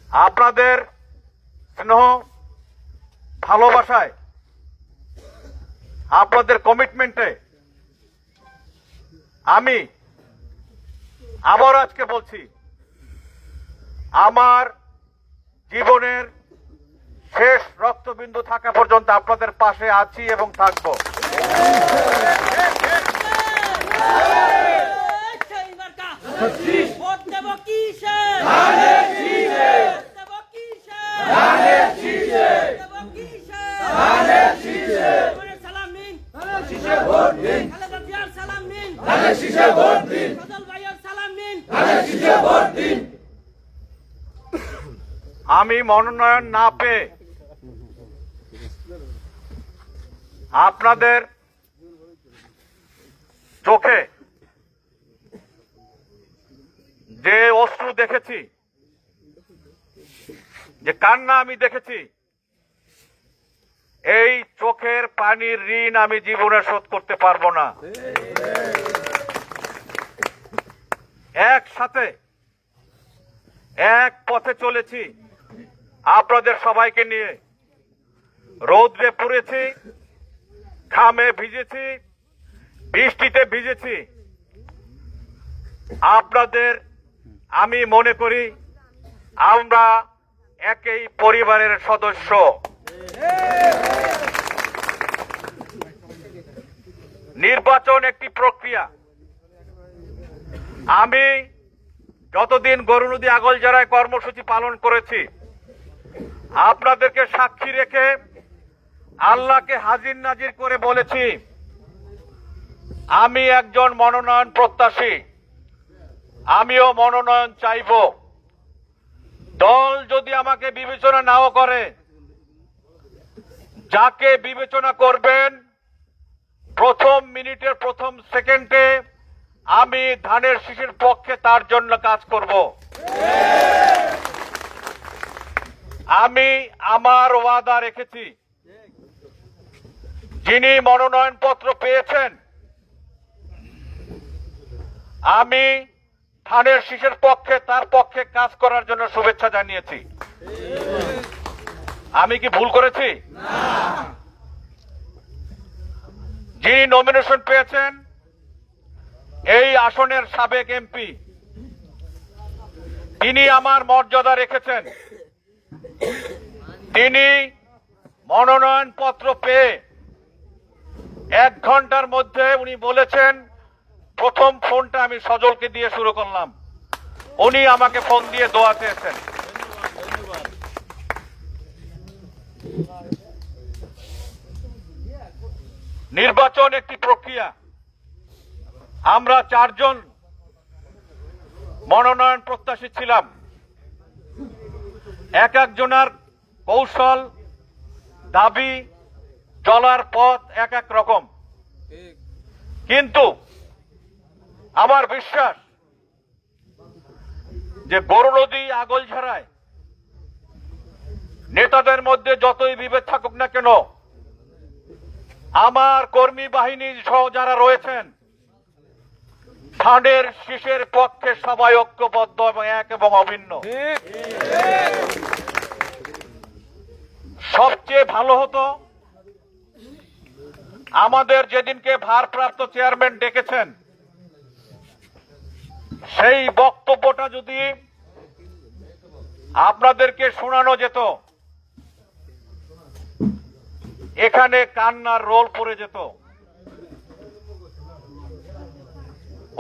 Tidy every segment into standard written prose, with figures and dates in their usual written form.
আপনাদের স্নেহ ভালোবাসায়, আপনাদের কমিটমেন্টে আমি আবার আজকে বলছি, আমার জীবনের শেষ রক্তবিন্দু থাকা পর্যন্ত আপনাদের পাশে আছি এবং থাকবো। আমি মনোনয়ন না পেয়ে আপনাদের চোখে যে অশ্রু দেখেছি, যে কান্না আমি দেখেছি, এই চোখের পানির ঋণ আমি জীবনে শোধ করতে পারবো না। একসাথে এক পথে চলেছি আপনাদের সবাইকে নিয়ে, রৌদ্রে পুড়েছি, ঘামে ভিজেছি, বৃষ্টিতে ভিজেছি। আপনাদের আমি মনে করি আমরা একই পরিবারের সদস্য। নির্বাচন একটি প্রক্রিয়া। আমি যতদিন গরুনদী আগলঝাড়ায় কর্মসূচি পালন করেছি, আপনাদেরকে সাক্ষী রেখে আল্লাহকে হাজির নাজির করে বলেছি আমি একজন মনোনয়ন প্রত্যাশী, আমিও মনোনয়ন চাইব। দল যদি আমাকে বিবেচনা নাও করে, যাকে বিবেচনা করবেন প্রথম মিনিটের প্রথম সেকেন্ডে আমি ধানের শীষের পক্ষে তার জন্য কাজ করব। আমি আমার ওয়াদা রেখেছি, যিনি মনোনয়নপত্র পেয়েছেন আমি ধানের শীষের পক্ষে তার পক্ষে কাজ করার জন্য শুভেচ্ছা জানিয়েছি। আমি কি ভুল করেছি? যিনি নমিনেশন পেয়েছেন এই আসনের সাবেক এমপি, তিনি আমার মর্যাদা রেখেছেন। তিনি মনোনয়নপত্র পেয়ে 1 ঘন্টার মধ্যে উনি বলেছেন, প্রথম ফোনটা আমি সজলকে দিয়ে শুরু করলাম, উনি আমাকে ফোন দিয়ে দোয়া চেয়েছেন। নির্বাচন একটি প্রক্রিয়া। আমরা 4 জন মনোনয়ন প্রত্যাশী ছিলাম। এক একজনের কৌশল, দাবি, চলার পথ এক এক রকম, কিন্তু আমার বিশ্বাস যে গরুনদী আগলঝাড়ায় নেতাদের মধ্যে যতই বিভেদ থাকুক না কেন, আমার কর্মী বাহিনী সহ যারা রয়েছেন ধানের শীষের পক্ষে সবাই ঐক্যবদ্ধ এবং এক এবং অভিন্ন। সবচেয়ে ভালো হতো আমাদের যেদিনকে ভারপ্রাপ্ত চেয়ারম্যান ডেকেছেন সেই বক্তব্যটা যদি আপনাদেরকে শোনানো যেত, এখানে কান্নার রোল পড়ে যেত।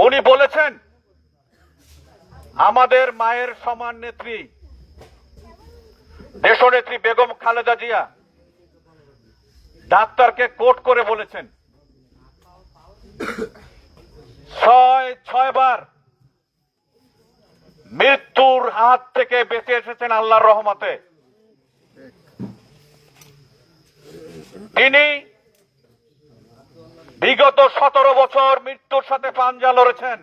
উনি বলেছেন আমাদের মায়ের সমান নেত্রী দেশনেত্রী বেগম খালেদা জিয়া ডাক্তারকে কোট করে বলেছেন 6 বার মৃত্যুর হাত থেকে বেঁচে এসেছেন আল্লাহর রহমতে। তিনি বিগত 17 বছর মৃত্যুর সাথে পাঞ্জা লড়েছেন।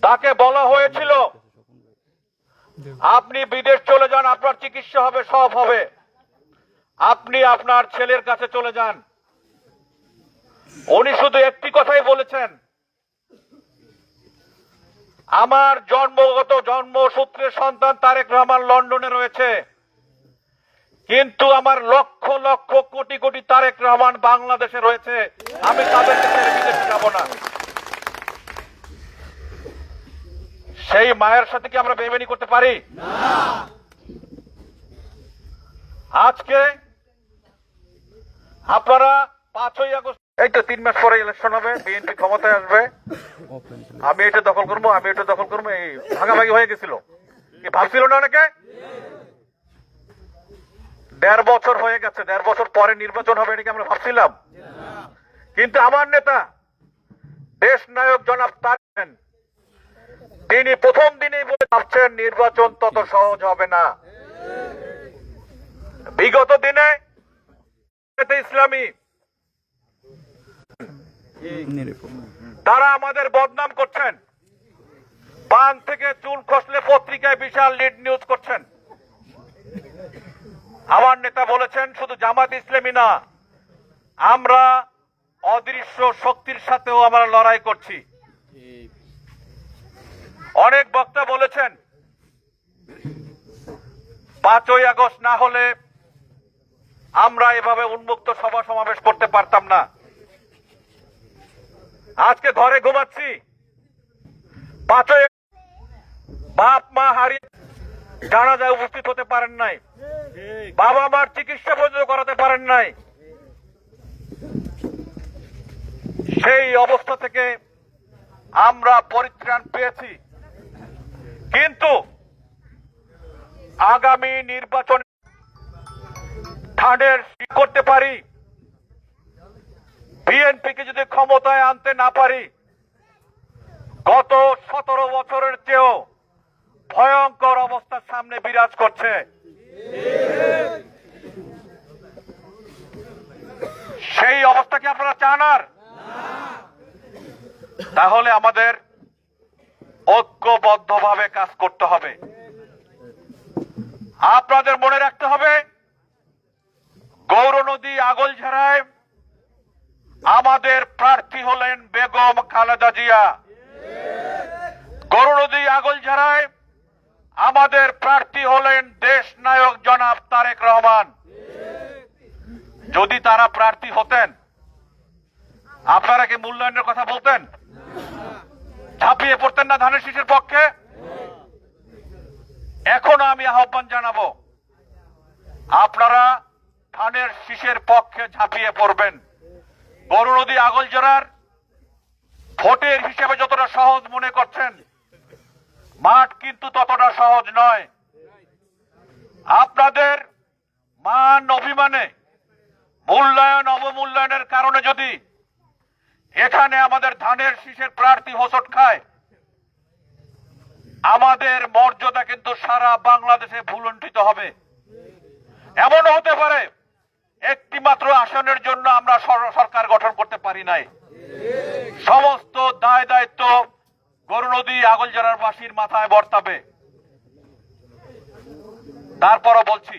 তাকে বলা হয়েছিল আপনি বিদেশ চলে যান, আপনার চিকিৎসা হবে, সব হবে, আপনি আপনার ছেলের কাছে চলে যান। উনি শুধু একটি কথাই বলেছেন, আমার জন্মসূত্রের সন্তান তারেক রহমান লন্ডনে রয়েছে, কিন্তু আমার লক্ষ লক্ষ কোটি কোটি তারেক রহমান বাংলাদেশে রয়েছে। আমি তাদেরকে ছেড়ে বিদেশে যাব না। সেই মায়ের সাথে কি আমরা বেইমানি করতে পারি? আজকে আপনারা 5ই আগস্ট, এই তো 3 মাস পরে ইলেকশন হবে, বিএনপি ক্ষমতায় আসবে, আমি এটা দখল করবো, আমি এটা দখল করবো, এই ভাগাভাগি হয়ে গেছিল। কি ভাবছিল না অনেকে? 1.5 বছর হয়ে গেছে, 1.5 বছর পরে নির্বাচন হবে, এটা কি আমরা ভাবছিলাম? কিন্তু আমার নেতা দেশ নায়ক জনাব তারেক, তিনি প্রথম দিনেই বলে ভাবছেন নির্বাচন তত সহজ হবে না। বিগত দিনে ইসলামী তারা আমাদের বদনাম করছেন, বান থেকে চুল খসলে পত্রিকায় বিশাল লিড নিউজ করছেন। আমার নেতা বলেছেন শুধু জামাত ইসলামী না, আমরা অদৃশ্য শক্তির সাথেও আমরা লড়াই করছি। অনেক বক্তা বলেছেন 5ই আগস্ট না হলে আমরা এভাবে উন্মুক্ত সভা সমাবেশ করতে পারতাম না। আজকে ঘরে ঘুমাচ্ছি, 5ই বাপ মা হারিয়ে জানাজায় উপস্থিত হতে পারেন নাই, বাবা মার চিকিৎসা পর্যন্ত করাতে পারেন নাই। সেই অবস্থা থেকে আমরা পরিত্রাণ পেয়েছি, কিন্তু আগামী নির্বাচনে ধানের করতে পারি, বিএনপিকে যদি ক্ষমতায় আনতে না পারি, গত 17 বছরের চেয়েও ভয়ঙ্কর অবস্থার সামনে বিরাজ করছে। সেই অবস্থা কি আপনারা চান? আর তাহলে আমাদের ঐক্যবদ্ধভাবে কাজ করতে হবে। আপনাদের মনে রাখতে হবে, গৌরনদী আগলঝাড়ায় আমাদের প্রার্থী হলেন বেগম খালেদা জিয়া। গৌরনদী আগলঝাড়ায় আমাদের প্রার্থী হলেন দেশ নায়ক জনাব তারেক রহমান। যদি তারা প্রার্থী হতেন, আপনারা কি মূল্যায়নের কথা বলতেন? ঝাঁপিয়ে পড়তেন না ধানের শীষের পক্ষে? এখনো আমি আহ্বান জানাবো, আপনারা ধানের শীষের পক্ষে ঝাঁপিয়ে পড়বেন। গৌরনদী আগলঝাড়ার ভোটের হিসেবে যতটা সহজ মনে করছেন, মাঠ কিন্তু ততটা সহজ নয়। আপনাদের মান অভিমানে, মূল্যায়ন অবমূল্যায়নের কারণে যদি এখানে আমাদের ধানের শীষের প্রার্থী হোঁচট খায়, আমাদের মর্যাদা কিন্তু সারা বাংলাদেশে ভুলুণ্ঠিত হবে। এমনও হতে পারে একটি মাত্র আসনের জন্য আমরা সরকার গঠন করতে পারি নাই। সমস্ত দায় দায়িত্ব গৌরনদী আগলঝাড়ার বাসীর মাথায় বর্তাবে। তারপরও বলছি,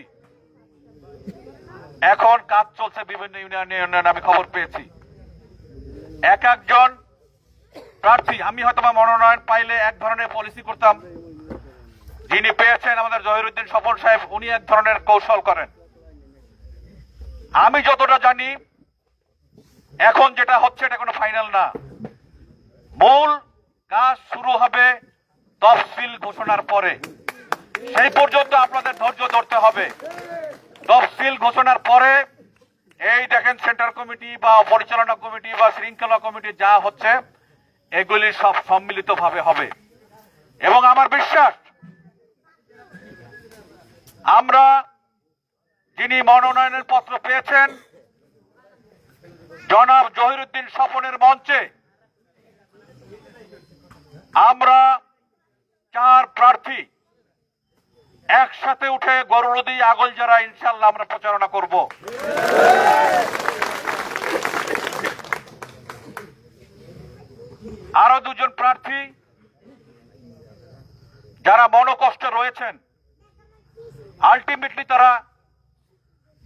এখন কাজ চলছে বিভিন্ন ইউনিয়নে, আমি খবর পেয়েছি এক একজন প্রার্থী, আমি হয়তো মনোনয়ন পাইলে এক ধরনের পলিসি করতাম, যিনি পেয়েছেন আমাদের জহিরুদ্দিন স্বপন সাহেব, উনি এক ধরনের কৌশল করেন। আমি যতটা জানি এখন যেটা হচ্ছে এটা কোনো ফাইনাল না, মূল কাজ শুরু হবে তফসিল ঘোষণার পরে। সেই পর্যন্ত আপনাদের ধৈর্য ধরতে হবে। তফসিল ঘোষণার পরে এই দেখেন সেন্টার কমিটি বা পরিচালনা কমিটি বা শৃঙ্খলা কমিটি যা হচ্ছে এগুলি সব সম্মিলিতভাবে হবে। এবং আমার বিশ্বাস, আমরা যিনি মনোনয়নের পত্র পেয়েছেন জনাব জহিরুদ্দিন স্বপনের মঞ্চে আমরা 4 প্রার্থী একসাথে উঠে গৌরনদী আগলঝাড়া ইনশাআল্লাহ আমরা প্রচারণা করব। আরো 2 জন প্রার্থী যারা মনোকষ্টে রয়েছেন, আলটিমেটলি তারা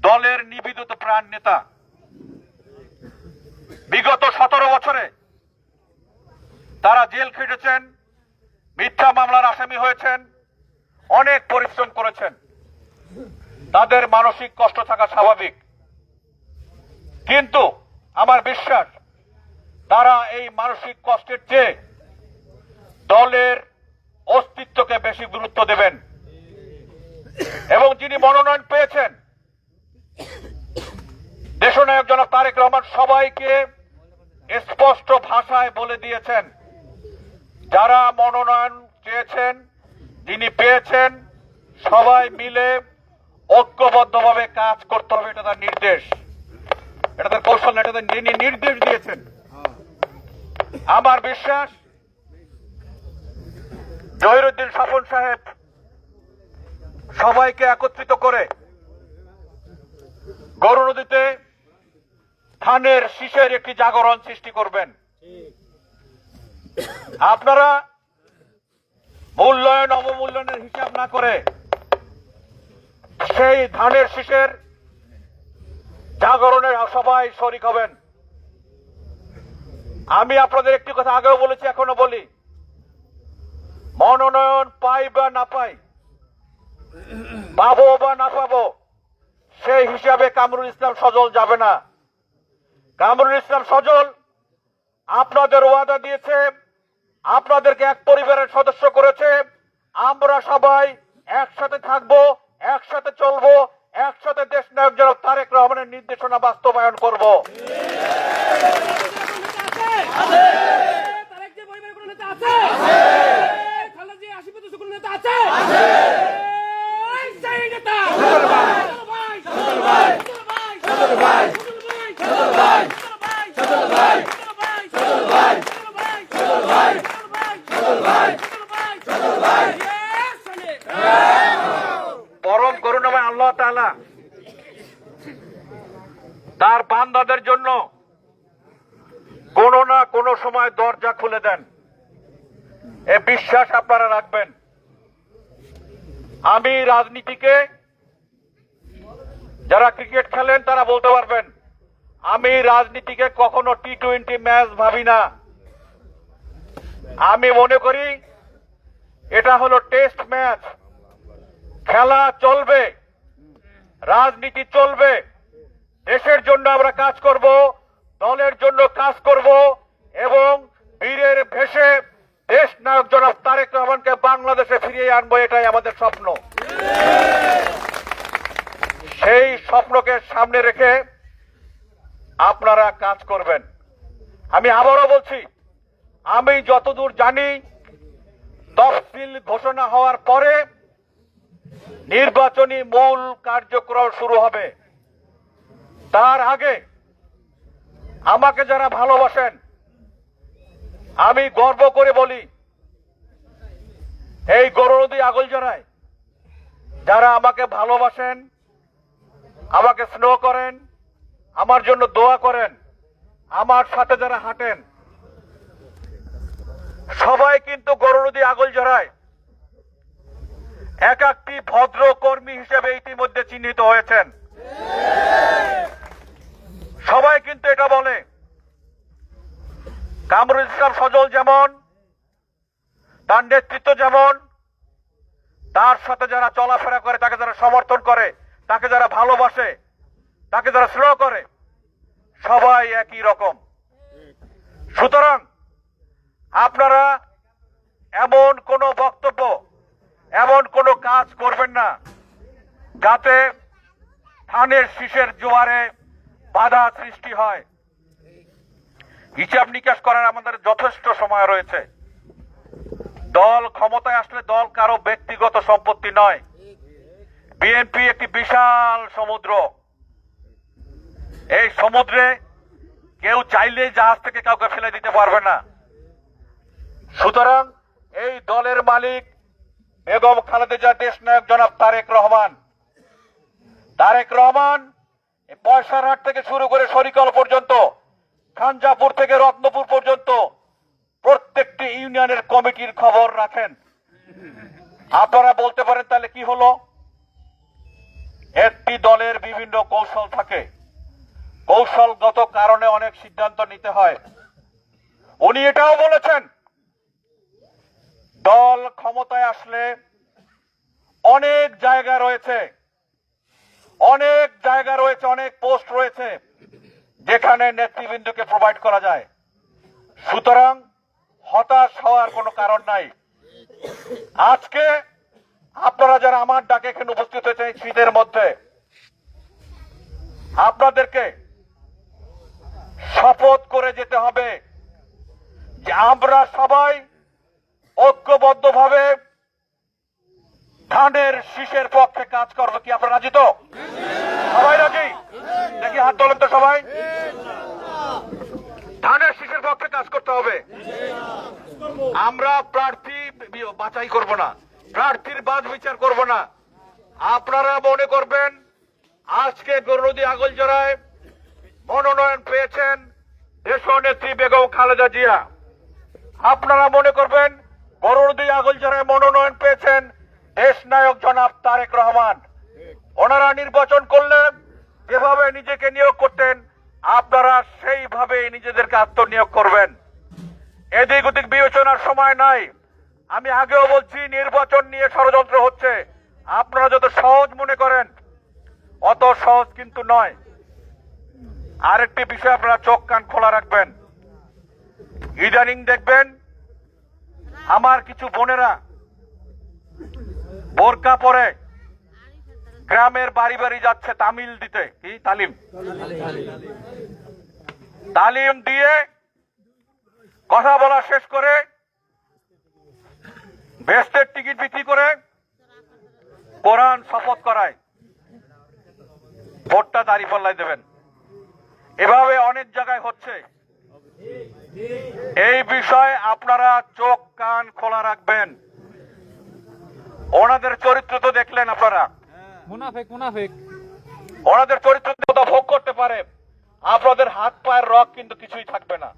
দলের নিবেদিত প্রাণ নেতা। বিগত 17 বছরে তারা জেল খেটেছেন, মিথ্যা মামলার আসামি হয়েছেন, অনেক পরিশ্রম করেছেন, তাদের মানসিক কষ্ট থাকা স্বাভাবিক। কিন্তু আমার বিশ্বাস তারা এই মানসিক কষ্টের চেয়ে দলের অস্তিত্বকে বেশি গুরুত্ব দেবেন। এবং যিনি মনোনয়ন পেয়েছেন, দেশনায়ক জনাব তারেক রহমান সবাইকে স্পষ্ট ভাষায় বলে দিয়েছেন, যারা মনোনয়ন চেয়েছেন, যিনি পেয়েছেন, সবাই মিলে ঐক্যবদ্ধভাবে কাজ করতে হবে। এটা তার নির্দেশ, এটা তার কৌশল না, এটা তিনি নির্দেশ দিয়েছেন। আমার বিশ্বাস জহিরুদ্দিন স্বপন সাহেব সবাইকে একত্রিত করে গৌরনদীতে ধানের শীষের একটি জাগরণ সৃষ্টি করবেন। আপনারা মূল্যায়ন অবমূল্যায়নের হিসাব না করে সেই ধানের শীষের জাগরণের সবাই শরিক হবেন। আমি আপনাদের একটি কথা আগেও বলেছি, এখনো বলি, মনোনয়ন পাই বা না পাই, পাবো বা না পাবো, সেই হিসাবে কামরুল ইসলাম সজল যাবে না। কামরুল ইসলাম সজল আপনাদের ওয়াদা দিয়েছে, আপনাদেরকে এক পরিবারের সদস্য করেছে। আমরা সবাই একসাথে থাকবো, একসাথে চলবো, একসাথে দেশ নায়ক জনাব তারেক রহমানের নির্দেশনা বাস্তবায়ন করব। পরম করুণাময় আল্লাহ তাআলা তার বান্দাদের জন্য কোনো না কোনো সময় দরজা খুলে দেন, এ বিশ্বাস আপনারা রাখবেন। আমি রাজনীতিকে, যারা ক্রিকেট খেলেন তারা বলতে পারবেন, আমি রাজনীতিকে কখনো টি-20 ম্যাচ ভাবি না। আমি মনে করি এটা হলো টেস্ট ম্যাচ। খেলা চলবে, রাজনীতি চলবে, দেশের জন্য আমরা কাজ করব, দলের জন্য কাজ করব এবং বীরের ভেসে দেশ নায়ক জনাব তারেক রহমানকে বাংলাদেশে ফিরিয়ে আনবো, এটাই আমাদের স্বপ্ন। সেই স্বপ্নকে সামনে রেখে আপনারা কাজ করবেন। আমি আবারও বলছি, আমি যতদূর জানি তফসিল ঘোষণা হওয়ার পরে নির্বাচনী মূল কার্যক্রম শুরু হবে। তার আগে আমাকে যারা ভালোবাসেন, আমি গর্ব করে বলি, এই গৌরনদী আগলঝাড়ায় যারা আমাকে ভালোবাসেন, আমাকে স্নেহ করেন, আমার জন্য দোয়া করেন, আমার সাথে যারা হাঁটেন, সবাই কিন্তু গৌরনদী আগলঝাড়ায় এক একটি ভদ্র কর্মী হিসেবে ইতিমধ্যে চিহ্নিত হয়েছেন। সবাই কিন্তু এটা বলে, কামরুল ইসলাম সজল যেমন, তার নেতৃত্ব যেমন, তার সাথে যারা চলাফেরা করে, তাকে যারা সমর্থন করে, তাকে যারা ভালোবাসে, তাকে যারা স্নেহ করে, সবাই একই রকম। সুতরাং আপনারা এমন কোন বক্তব্য, এমন কোন কাজ করবেন না যাতে ধানের শীষের জোয়ারে বাধা সৃষ্টি হয়। হিসাব নিকাশ করার আমাদের যথেষ্ট সময় রয়েছে। দল ক্ষমতায় আসলে দল কারো ব্যক্তিগত সম্পত্তি নয়। বিএনপি একটি বিশাল সমুদ্র, এই সমুদ্রে কেউ চাইলে জাহাজ থেকে কাউকে ফেলে দিতে পারবে না। সুতরাং এই দলের মালিক বেগম খালেদা জিয়া, দেশ নায়ক জনাব তারেক রহমান। তারেক রহমান পয়সারহাট থেকে শুরু করে শরিকল পর্যন্ত, খানজাপুর থেকে রত্নপুর পর্যন্ত প্রত্যেকটি ইউনিয়নের কমিটির খবর রাখেন। আপনারা বলতে পারেন তাহলে কি হলো? একটি দলের বিভিন্ন কৌশল থাকে, কৌশলগত কারণে অনেক সিদ্ধান্ত নিতে হয়। উনি এটাও বলেছেন, দল ক্ষমতায় আসলে অনেক জায়গা রয়েছে, অনেক পোস্ট রয়েছে যেখানে নেতৃবৃন্দকে প্রোভাইড করা যায়। সুতরাং হতাশ হওয়ার কোনো কারণ নাই। আজকে আপনারা যারা আমার ডাকে এখানে উপস্থিত হয়েছেন শীতের মধ্যে, আপনাদেরকে শপথ করে যেতে হবে যে আমরা সবাই ঐক্যবদ্ধভাবে ধানের শীষের পক্ষে কাজ করবো। কি আপনারা রাজি তো? সবাই রাজি? দেখি হাত তোলেন তো সবাই। ধানের শীষের পক্ষে কাজ করতে হবে। আমরা প্রার্থী বাছাই করব না, প্রার্থীর বাদ বিচার করব না। আপনারা মনে করবেন আজকে গরুনদী আগলজোড়ায় মনোনয়ন পেয়েছেন দেশনেত্রী বেগম খালেদা জিয়া। আপনারা মনে করবেন গরুনদী আগলজোড়ায় মনোনয়ন পেয়েছেন দেশনায়ক জনাব তারেক রহমান। ওনারা নির্বাচন করলে যেভাবে নিজেকে নিয়োগ করতেন আপনারা সেইভাবে নিজেদেরকে আত্মনিয়োগ করবেন। এদিক ওদিক বিবেচনার সময় নাই। আমি আগেও বলছি নির্বাচন নিয়ে ষড়যন্ত্র হচ্ছে। আপনারা যত সহজ মনে করেন অত সহজ কিন্তু নয়। আরেকটি বিষয় আপনারা চোখ কান খোলা রাখবেন। ইদানিং দেখবেন আমার কিছু বোনেরা বোরকা পরে গ্রামের বাড়ি বাড়ি যাচ্ছে তামিল দিতে, কি তালিম দিয়ে কথা বলা শেষ করে বেস্টের টিকিট বিক্রি করে কোরআন শপথ করায় ভোটটা দাঁড়িপাল্লায় দেবেন। এভাবে অনেক জায়গায় হচ্ছে। এই বিষয়ে আপনারা চোখ কান খোলা রাখবেন। ওনাদের চরিত্র তো দেখলেন আপনারা, মুনাফিক ওনাদের চরিত্র ভোগ করতে পারে, আপনাদের হাত পায়ের রক কিন্তু কিছুই থাকবে না।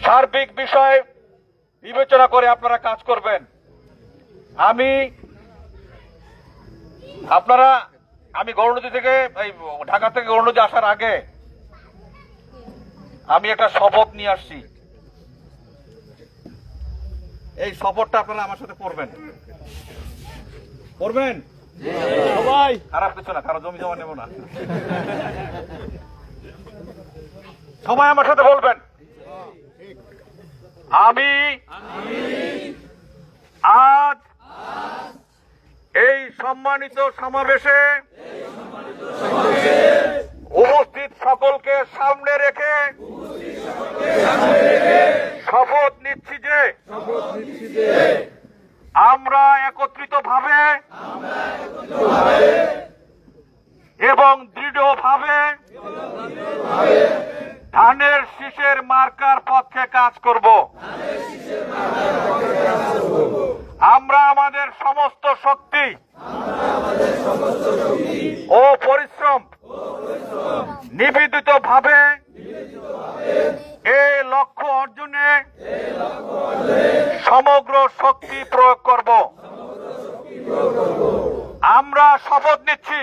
সার্বিক বিষয় বিবেচনা করে আপনারা কাজ করবেন। আমি গরুনদী থেকে ঢাকা থেকে গরুনদী আসার আগে আমি একটা শপথ নিয়ে আসছি। এই শপথটা আপনারা আমার সাথে করবেন সবাই। খারাপ কিছু না, কারো জমি জমা নেব না। সবাই আমার সাথে বলবেন, আমি আজ এই সম্মানিত সমাবেশে উপস্থিত সকলকে সামনে রেখে শপথ নিচ্ছি যে আমরা একত্রিতভাবে এবং দৃঢ়ভাবে ধানের শীষের মার্কার পক্ষে কাজ করব। আমরা আমাদের সমস্ত শক্তি ও পরিশ্রম নিবেদিতভাবে এই লক্ষ্য অর্জনে সমগ্র শক্তি প্রয়োগ করব। আমরা শপথ নিচ্ছি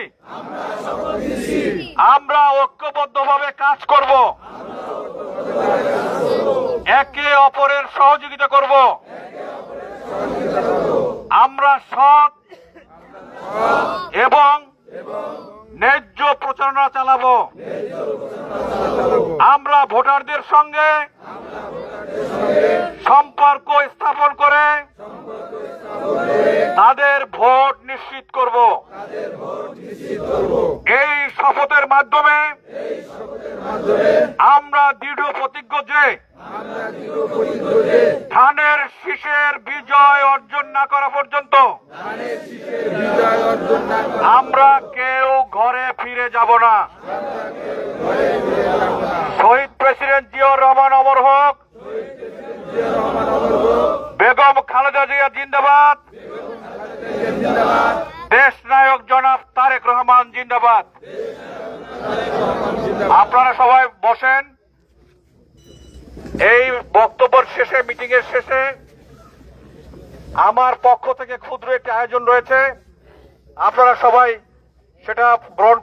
আমরা ঐক্যবদ্ধভাবে কাজ করব, একে অপরের সহযোগিতা করব। আমরা সৎ এবং ন্যায্য প্রচারণা চালাবো। আমরা ভোটারদের সঙ্গে সম্পর্ক স্থাপন করে তাদের ভোট নিশ্চিত করব। এই শপথের মাধ্যমে আমরা দৃঢ় প্রতিজ্ঞ যে ধানের শীষের বিজয় অর্জন না করা পর্যন্ত আমরা কেউ ঘরে ফিরে যাব না। শহীদ প্রেসিডেন্ট জিয়াউর রহমান অমর হোক, বেগম খালেদা জিয়া জিন্দাবাদ, দেশ নায়ক জনাব তারেক রহমান জিন্দাবাদ। আপনারা সবাই বসেন। এই বক্তব্যের শেষে, মিটিং এর শেষে আমার পক্ষ থেকে ক্ষুদ্র একটি আয়োজন রয়েছে, আপনারা সবাই সেটা গ্রহণ